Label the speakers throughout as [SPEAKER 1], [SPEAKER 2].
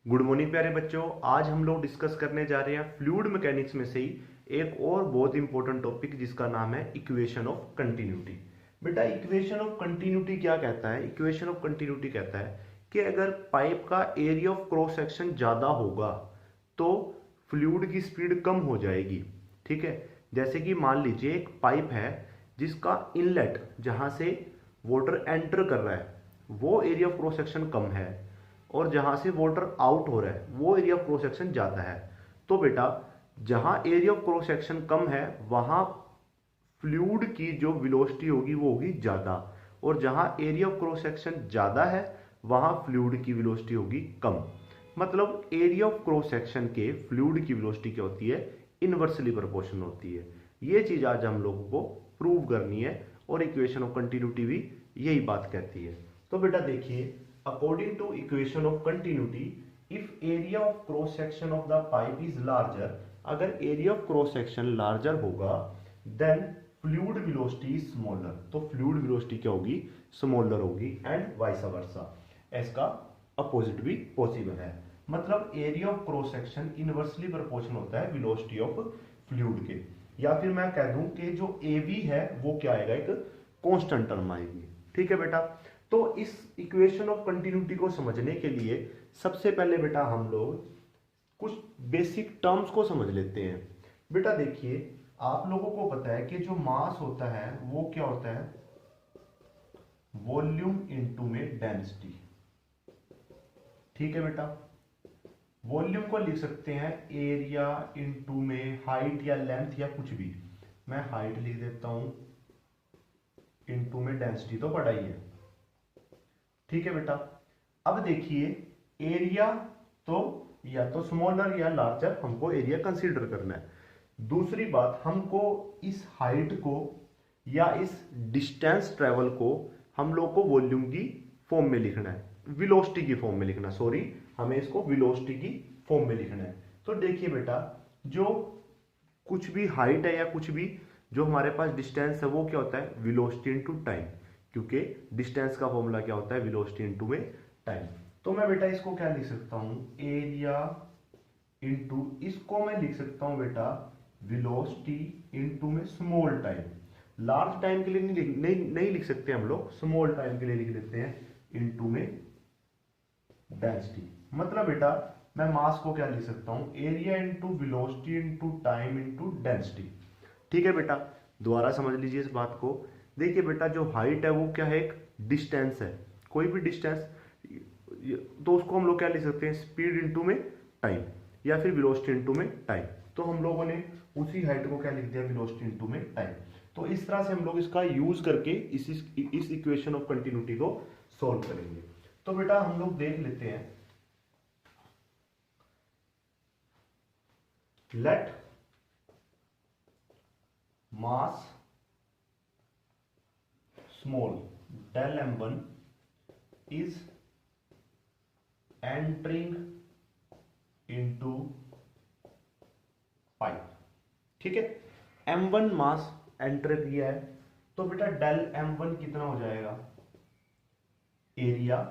[SPEAKER 1] Good morning प्यारे बच्चों। आज हम लोग डिस्कस करने जा रहे हैं फ्लूइड मैकेनिक्स में से ही एक और बहुत इंपॉर्टेंट टॉपिक जिसका नाम है इक्वेशन ऑफ कंटिन्यूटी। बेटा इक्वेशन ऑफ कंटिन्यूटी क्या कहता है? इक्वेशन ऑफ कंटिन्यूटी कहता है कि अगर पाइप का एरिया ऑफ क्रॉस सेक्शन ज्यादा होगा तो फ्लूइड की स्पीड कम हो जाएगी। ठीक है, जैसे कि मान लीजिए एक पाइप है जिसका इनलेट जहां से वाटर एंटर कर रहा है वो एरिया ऑफ क्रॉस सेक्शन कम है और जहां से वाटर आउट हो रहा है वो एरिया ऑफ क्रॉस सेक्शन ज्यादा है। तो बेटा जहां एरिया ऑफ क्रॉस सेक्शन कम है वहां फ्लूइड की जो वेलोसिटी होगी वो होगी ज्यादा, और जहां एरिया ऑफ क्रॉस सेक्शन ज्यादा है वहां फ्लूइड की वेलोसिटी होगी कम। मतलब एरिया ऑफ क्रॉस सेक्शन के फ्लूइड की वेलोसिटी क्या होती है? इनवर्सली प्रोपोर्शनल होती है। ये चीज आज हम लोगों को प्रूव करनी है और इक्वेशन ऑफ कंटिन्यूटी भी यही बात कहती है। तो बेटा देखिए, according to equation of continuity, if area of cross section of the pipe is larger, अगर area of cross section larger होगा then fluid velocity is smaller, तो fluid velocity क्या होगी? smaller होगी, and vice versa। इसका opposite भी possible है। मतलब area of cross section inversely proportional होता है वेलोसिटी ऑफ फ्लूइड के। या फिर मैं कह दूं कि जो एवी है वो क्या आएगा? एक कांस्टेंट टर्म आएगी। ठीक है बेटा, तो इस इक्वेशन ऑफ कंटिन्यूटी को समझने के लिए सबसे पहले बेटा हम लोग कुछ बेसिक टर्म्स को समझ लेते हैं। बेटा देखिए, आप लोगों को पता है कि जो मास होता है वो क्या होता है? वॉल्यूम इनटू में डेंसिटी। ठीक है बेटा, वॉल्यूम को लिख सकते हैं एरिया इनटू में हाइट या लेंथ या कुछ भी। मैं हाइट लिख देता हूं, इनटू में डेंसिटी तो पढ़ा ही है। ठीक है बेटा, अब देखिए एरिया तो या तो स्मॉलर या लार्जर हमको एरिया कंसीडर करना है। दूसरी बात, हमको इस हाइट को या इस डिस्टेंस ट्रेवल को हम लोग को वॉल्यूम की फॉर्म में लिखना है, वेलोसिटी की फॉर्म में लिखना, सॉरी हमें इसको वेलोसिटी की फॉर्म में लिखना है। तो देखिए बेटा, जो कुछ भी हाइट है या कुछ भी जो हमारे पास डिस्टेंस है वो क्या होता है? वेलोसिटी इनटू टाइम, क्योंकि डिस्टेंस का फॉर्मूला क्या होता है? वेलोसिटी इनटू में टाइम। तो मैं बेटा इसको क्या लिख सकता हूं? एरिया इनटू, इसको मैं लिख सकता हूं बेटा वेलोसिटी इनटू में स्मॉल टाइम। लार्ज टाइम के लिए नहीं लिख सकते हम लोग, स्मॉल टाइम के लिए लिख लेते हैं इनटू में डेंसिटी। मतलब बेटा मैं मास को क्या लिख सकता हूं? Area into velocity into time into density. ठीक है बेटा, दोबारा समझ लीजिए इस बात को। देखिए बेटा, जो हाइट है वो क्या है? एक डिस्टेंस है, कोई भी डिस्टेंस, तो उसको हम लोग क्या लिख सकते हैं? स्पीड इनटू में टाइम या फिर वेलोसिटी इनटू में टाइम। तो हम लोगों ने उसी हाइट को क्या लिख दिया? वेलोसिटी इनटू में टाइम। तो इस तरह से हम लोग इसका यूज करके इस इक्वेशन ऑफ कंटिन्यूटी को सॉल्व करेंगे। तो बेटा हम लोग देख लेते हैं, late mass small del m1 is entering into pipe। ठीक है, m1 मास एंटर किया है तो बेटा डेल m1 कितना हो जाएगा? एरिया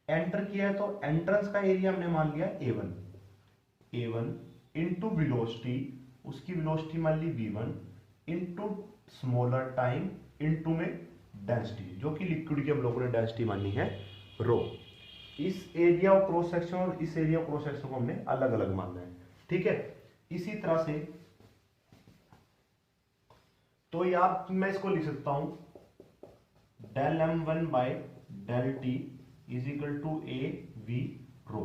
[SPEAKER 1] एंटर किया है तो एंट्रेंस का एरिया हमने मान लिया a1 इनटू वेलोसिटी, उसकी वेलोसिटी मान ली v1 into smaller time into में डेंसिटी, जो कि लिक्विड की हम लोगों ने डेंसिटी मानी है रो। इस एरिया ऑफ क्रॉस सेक्शन और इस एरिया ऑफ क्रॉस सेक्शन को हमने अलग अलग मानना है। ठीक है, इसी तरह से तो यार मैं इसको लिख सकता हूं del m1 by del T is equal to A V rho.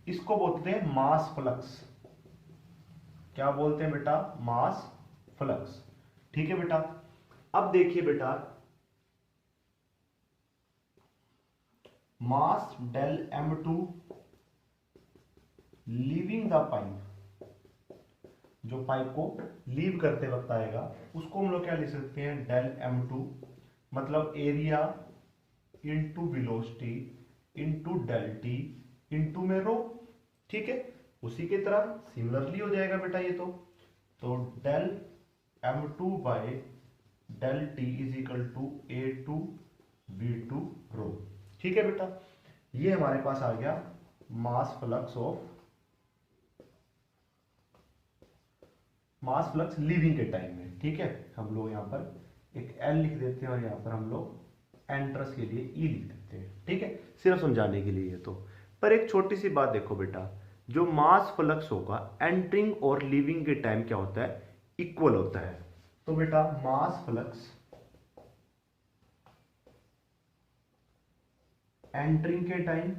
[SPEAKER 1] इसको बोलते हैं मास फ्लक्स। क्या बोलते हैं बेटा? Mass flux. ठीक है बेटा, अब देखिए बेटा, mass del m2 leaving the pipe, जो पाइप को लीव करते वक्त आएगा उसको हम लोग क्या लिख सकते हैं? डेल m2 मतलब area into velocity into del T into में रो। ठीक है, उसी की तरह सिमिलरली हो जाएगा बेटा ये तो del m2 by del T is equal to a2 v2 rho. ठीक है बेटा, ये हमारे पास आ गया मास फ्लक्स लीविंग के टाइम में, ठीक है। हम लोग यहाँ पर एक एल लिख देते हैं और यहाँ पर हम लोग एंट्रस के लिए ई लिख देते हैं, ठीक है, सिर्फ समझाने के लिए। तो पर एक छोटी सी बात देखो बेटा, जो मास फ्लक्स होगा एंटरिंग और लीविंग के टाइम क्या होता है, इक्वल होता है। तो बेटा मास फ्लक्स एंटरिंग के टाइम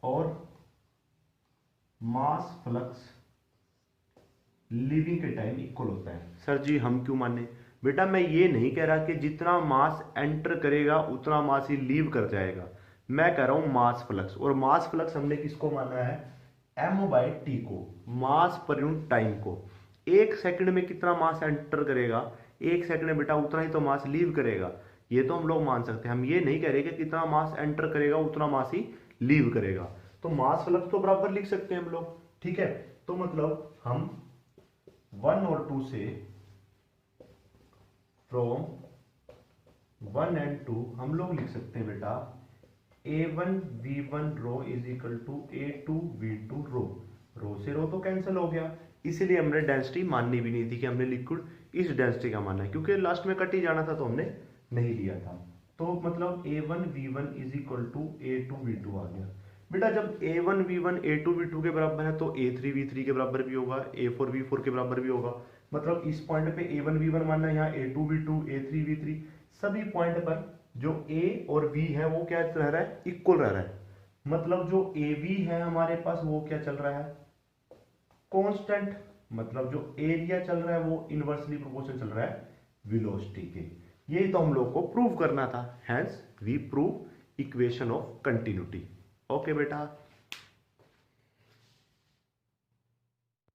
[SPEAKER 1] और मास फ्लक्स लीविंग के टाइम इक्वल होता है। सर जी हम क्यों माने? बेटा मैं ये नहीं कह रहा कि जितना मास एंटर करेगा उतना मास ही लीव कर जाएगा, मैं कह रहा हूं मास फ्लक्स। और मास फ्लक्स हमने किसको माना है, m/t को, मास पर यूनिट टाइम को। एक सेकंड में कितना मास एंटर करेगा, एक सेकंड में बेटा उतना ही तो मास लीव करेगा। ये तो हम लोग मान सकते हैं, हम ये नहीं कह रहे कि कितना मास एंटर करेगा उतना मास ही लीव करेगा। तो मास फ्लक्स तो बराबर लिख सकते हैं हम लोग, ठीक है। तो मतलब हम 1 और 2 से, फ्रॉम 1 एंड 2 हम लोग लिख सकते हैं बेटा A1 V1 rho is equal to A2 V2 rho. Rho से रो तो कैंसिल हो गया, इसीलिए हमने डेंसिटी माननी भी नहीं थी कि हमने लिक्विड इस डेंसिटी का मानना है, क्योंकि लास्ट में कट ही जाना था तो हमने नहीं लिया था। तो मतलब A1 V1 is equal to A2 V2 आ गया। बेटा जब A1 V1 A2 V2 के बराबर है तो A3 V3 के बराबर भी होगा, A4 V4 के बराबर भी होगा। मतलब इस पॉइंट पे A1 V1 मानना है, यहाँ A2 V2 A3 V3 सभी पॉइंट पर जो A और B है वो क्या रह रहा है, इक्वल रह रहा है। मतलब जो AB है हमारे पास वो क्या चल रहा है, कांस्टेंट। मतलब जो एरिया चल रहा है वो इनवर्सली प्रोपोर्शनल चल रहा है वेलोसिटी के। यही तो हम लोग को प्रूव करना था, hence we prove equation of continuity. Okay बेटा।